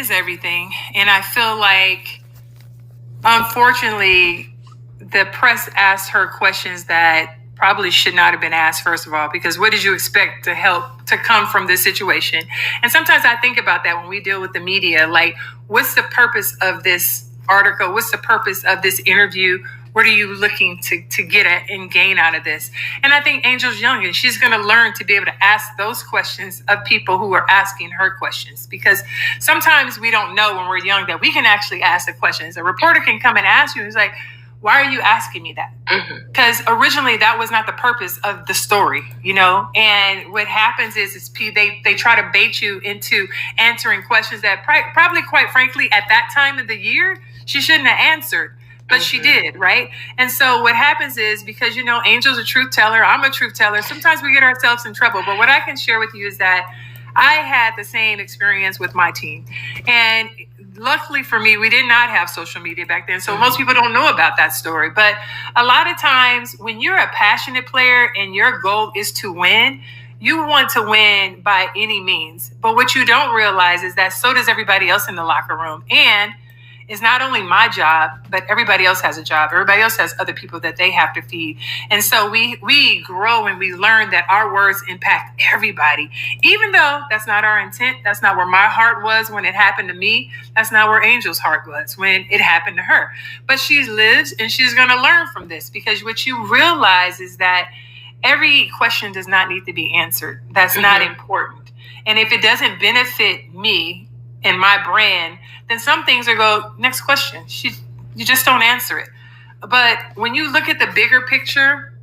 is everything. And I feel like, unfortunately, the press asked her questions that probably should not have been asked, first of all, because what did you expect to come from this situation? And sometimes I think about that when we deal with the media, like, what's the purpose of this article? What's the purpose of this interview? What are you looking to get at and gain out of this? And I think Angel's young, and she's going to learn to be able to ask those questions of people who are asking her questions, because sometimes we don't know when we're young that we can actually ask the questions. A reporter can come and ask you, it's like, why are you asking me that? Because originally that was not the purpose of the story, you know? And what happens is they try to bait you into answering questions that probably, quite frankly, at that time of the year, she shouldn't have answered. But she did, right? And so what happens is, because, you know, Angel's a truth teller, I'm a truth teller, sometimes we get ourselves in trouble. But what I can share with you is that I had the same experience with my team. And luckily for me, we did not have social media back then. So most people don't know about that story. But a lot of times when you're a passionate player and your goal is to win, you want to win by any means. But what you don't realize is that so does everybody else in the locker room. And it's not only my job, but everybody else has a job. Everybody else has other people that they have to feed. And so we grow and we learn that our words impact everybody. Even though that's not our intent, that's not where my heart was when it happened to me. That's not where Angel's heart was when it happened to her. But she lives and she's going to learn from this, because what you realize is that every question does not need to be answered. That's not important. And if it doesn't benefit me and my brand, then some things are go, next question. You just don't answer it. But when you look at the bigger picture,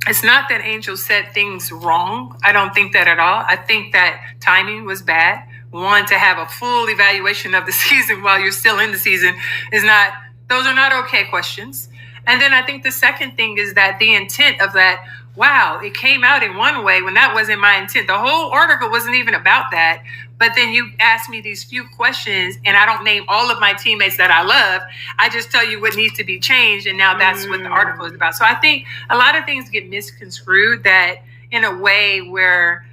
it's not that Angel said things wrong. I don't think that at all. I think that timing was bad. One, to have a full evaluation of the season while you're still in the season those are not okay questions. And then I think the second thing is that the intent of that, wow, it came out in one way when that wasn't my intent. The whole article wasn't even about that. But then you ask me these few questions and I don't name all of my teammates that I love. I just tell you what needs to be changed. And now that's what the article is about. So I think a lot of things get misconstrued that in a way where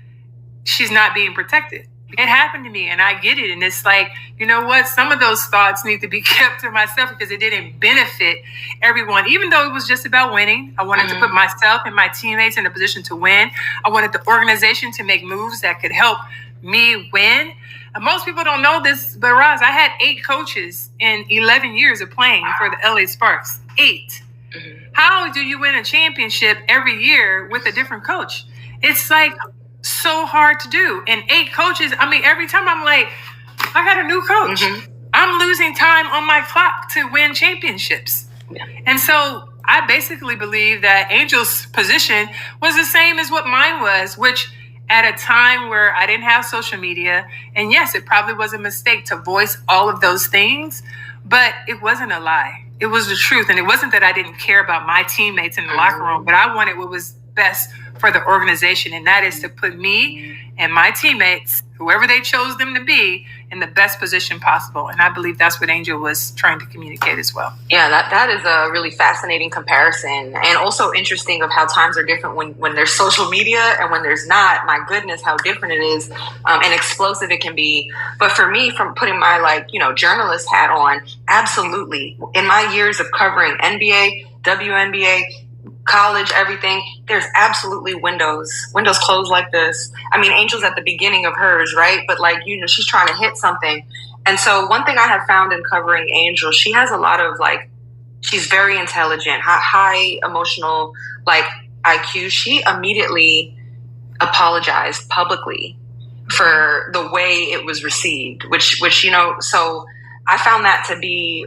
she's not being protected. It happened to me and I get it. And it's like, you know what? Some of those thoughts need to be kept to myself because it didn't benefit everyone. Even though it was just about winning, I wanted to put myself and my teammates in a position to win. I wanted the organization to make moves that could help me win. And most people don't know this, but Roz, I had 8 coaches in 11 years of playing for the LA Sparks. 8. How do you win a championship every year with a different coach? It's like so hard to do. And 8 coaches, I mean, every time I'm like, I got a new coach. I'm losing time on my clock to win championships. And so I basically believe that Angel's position was the same as what mine was, which at a time where I didn't have social media. And yes, it probably was a mistake to voice all of those things, but it wasn't a lie. It was the truth. And it wasn't that I didn't care about my teammates in the locker room, but I wanted what was best for the organization. And that is to put me and my teammates, whoever they chose them to be, in the best position possible. And I believe that's what Angel was trying to communicate as well. Yeah, that is a really fascinating comparison, and also interesting of how times are different when there's social media and when there's not. My goodness, how different it is, and explosive it can be. But for me, from putting my journalist hat on, absolutely. In my years of covering NBA, WNBA, college, everything, there's absolutely windows closed like this. I mean, Angel's at the beginning of hers, right? But she's trying to hit something. And so one thing I have found in covering Angel, she has a lot of she's very intelligent, high emotional, IQ. She immediately apologized publicly for the way it was received, which, so I found that to be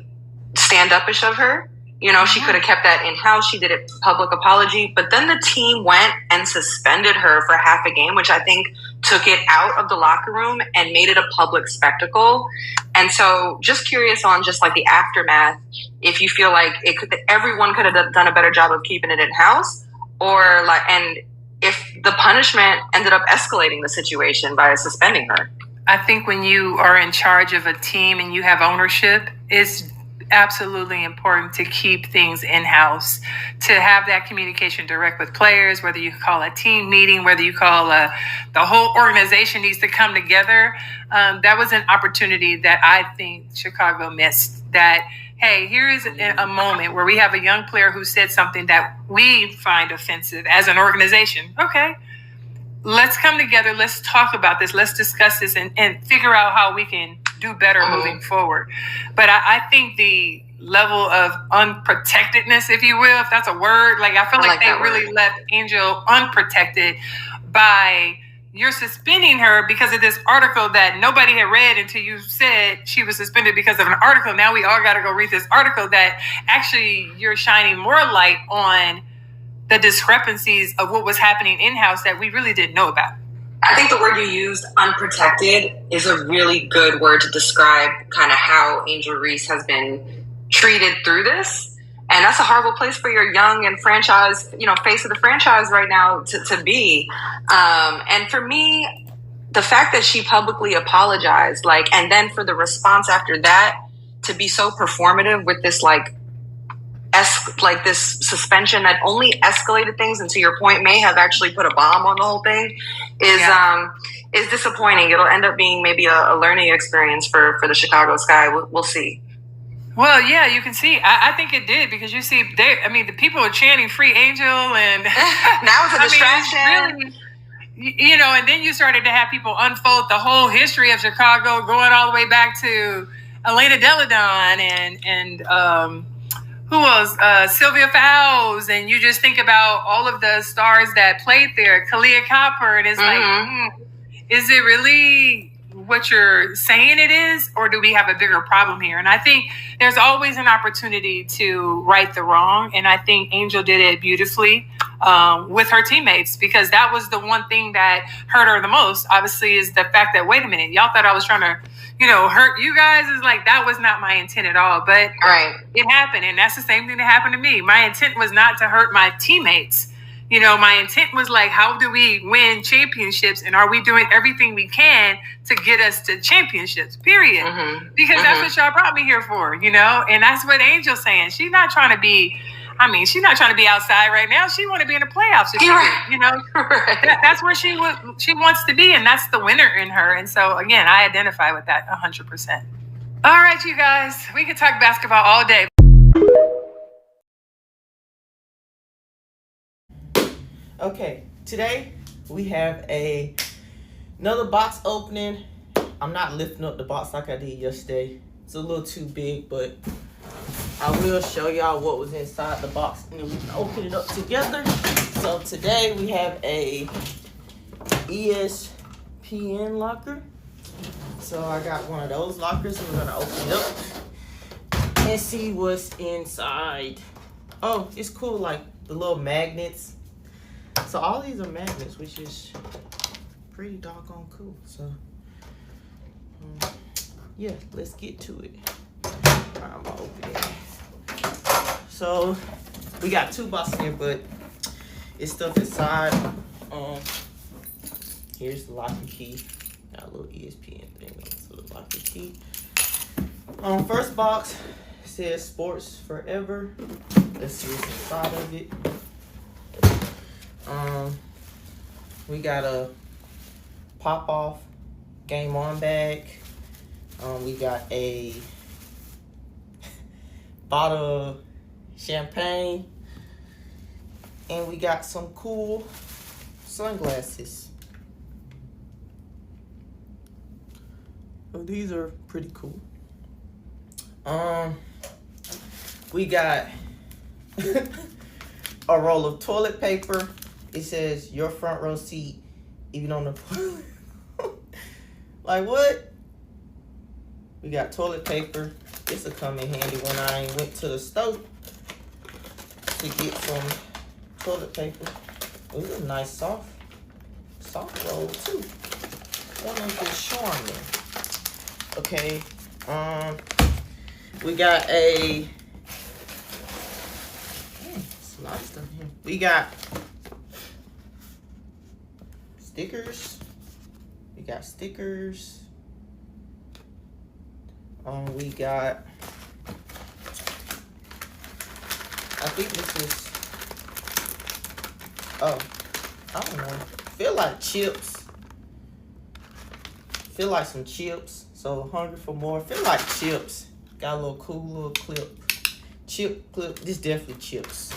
stand-up-ish of her. She could have kept that in-house. She did a public apology. But then the team went and suspended her for half a game, which I think took it out of the locker room and made it a public spectacle. And so just curious on just the aftermath, if you feel like everyone could have done a better job of keeping it in-house, and if the punishment ended up escalating the situation by suspending her. I think when you are in charge of a team and you have ownership, it's absolutely important to keep things in-house, to have that communication direct with players, whether you call a team meeting, whether you call the whole organization needs to come together. That was an opportunity that I think Chicago missed. That, hey, here is a moment where we have a young player who said something that we find offensive as an organization. Okay, let's come together. Let's talk about this. Let's discuss this and figure out how we can do better moving forward. But I think the level of unprotectedness, if you will, if that's a word, like I feel like they really left Angel unprotected by you're suspending her because of this article that nobody had read until you said she was suspended because of an article. Now we all got to go read this article that actually you're shining more light on the discrepancies of what was happening in-house that we really didn't know about. I think the word you used, unprotected, is a really good word to describe kind of how Angel Reese has been treated through this. And that's a horrible place for your young and franchise, face of the franchise right now to be. And for me, the fact that she publicly apologized, and then for the response after that to be so performative with this, this suspension that only escalated things, and to your point, may have actually put a bomb on the whole thing, is disappointing. It'll end up being maybe a learning experience for the Chicago Sky. We'll see. Well, yeah, you can see. I think it did, because you see, the people are chanting "Free Angel," and now it's a distraction. Really, and then you started to have people unfold the whole history of Chicago, going all the way back to Elena Deladon and who else? Sylvia Fowles, and you just think about all of the stars that played there, Kalia Copper, and it's is it really what you're saying it is, or do we have a bigger problem here? And I think there's always an opportunity to right the wrong, and I think Angel did it beautifully with her teammates, because that was the one thing that hurt her the most, obviously, is the fact that, wait a minute, y'all thought I was trying to hurt you guys. Is that was not my intent at all, but it happened. And that's the same thing that happened to me. My intent was not to hurt my teammates. My intent was how do we win championships, and are we doing everything we can to get us to championships, period. Because that's what y'all brought me here for, and that's what Angel's saying. She's not trying to be, she's not trying to be outside right now. She want to be in the playoffs. That's where she wants to be, and that's the winner in her. And so, again, I identify with that 100%. All right, you guys, we could talk basketball all day. Okay, today we have another box opening. I'm not lifting up the box like I did yesterday. It's a little too big, but I will show y'all what was inside the box, and then we can open it up together. So today we have a ESPN locker. So I got one of those lockers, and we're gonna open it up and see what's inside. Oh, it's cool, like the little magnets. So all these are magnets, which is pretty doggone cool. So yeah, let's get to it. I'm gonna open it. So we got two boxes here, but it's stuff inside. Here's the locker key. Got a little ESPN thing. So the locker key. First box says Sports Forever. Let's see what's inside of it. We got a pop-off Game On bag. We got a bottle of champagne. And we got some cool sunglasses. Oh, these are pretty cool. We got a roll of toilet paper. It says your front row seat, even on the like what? We got toilet paper. This will come in handy when I went to the store to get some toilet paper. Ooh, a nice soft roll too. That one's just showing me. Okay. We got a it's a lot of stuff here. We got stickers. We got stickers. We got I think this is, oh, I don't know. Feel like chips. Feel like some chips. So hungry for more. Feel like chips. Got a little cool little clip. Chip clip. This definitely chips.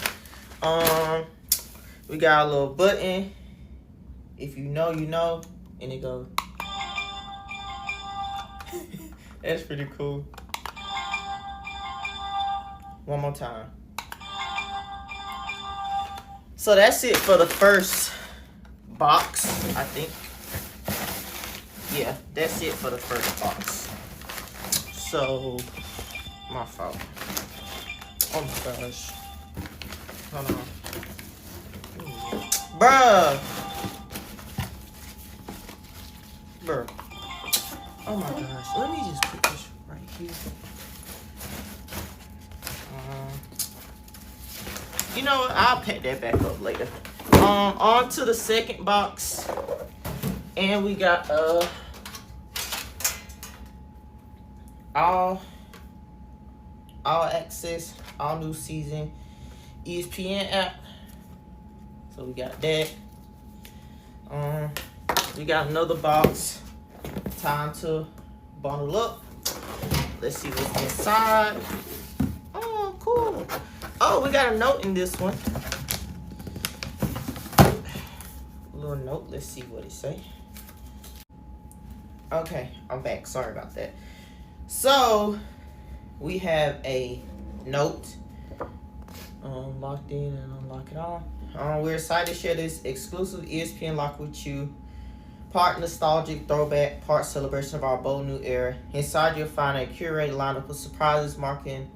We got a little button. If you know, you know. And it goes. That's pretty cool. One more time. So that's it for the first box, I think. Yeah, that's it for the first box. So, my fault. Oh my gosh. Hold on. Bruh. Oh my gosh. Let me just put this right here. You know what? I'll pack that back up later. On to the second box. And we got all access, all new season ESPN app. So we got that. We got another box. Time to bundle up. Let's see what's inside. Oh, cool. Oh, we got a note in this one. A little note. Let's see what it say. Okay, I'm back. Sorry about that. So, we have a note. Locked in and unlock it all. We're excited to share this exclusive ESPN lock with you. Part nostalgic throwback, part celebration of our bold new era. Inside you'll find a curated lineup of surprises marking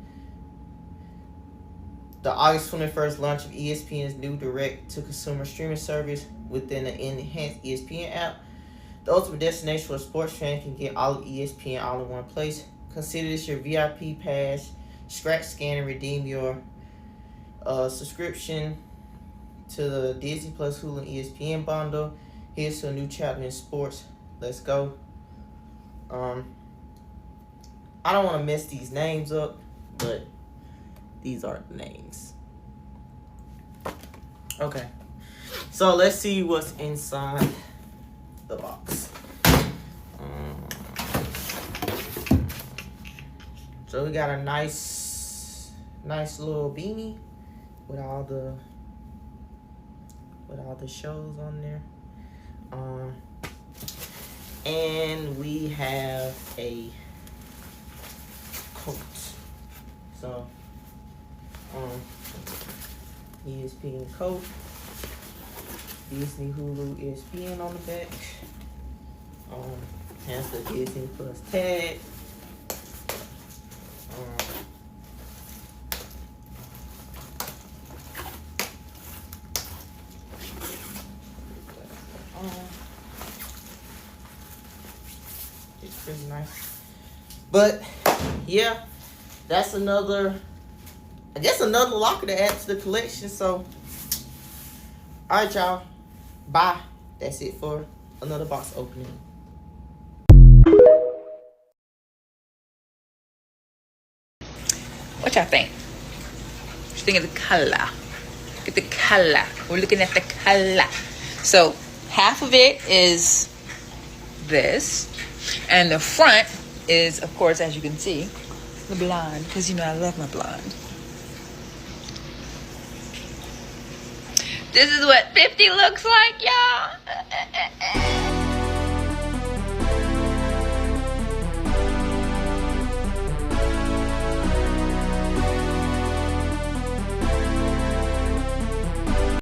the August 21st launch of ESPN's new direct-to-consumer streaming service within the enhanced ESPN app. The ultimate destination for a sports fan can get all of ESPN all in one place. Consider this your VIP pass. Scratch, scan, and redeem your subscription to the Disney Plus Hulu and ESPN bundle. Here's to a new chapter in sports. Let's go. I don't want to mess these names up, but these are the names. Okay. So let's see what's inside the box. So we got a nice little beanie with all the shows on there. And we have a coat. So, ESPN coat. Disney Hulu ESPN on the back. Has the Disney Plus tag. It's pretty nice. But yeah, that's another locker to add to the collection. So alright y'all. Bye. That's it for another box opening. What y'all think? What you think of the color? Look at the color. We're looking at the color. So half of it is this, and the front is, of course, as you can see, the blonde, because you know I love my blonde. This is what 50 looks like, y'all.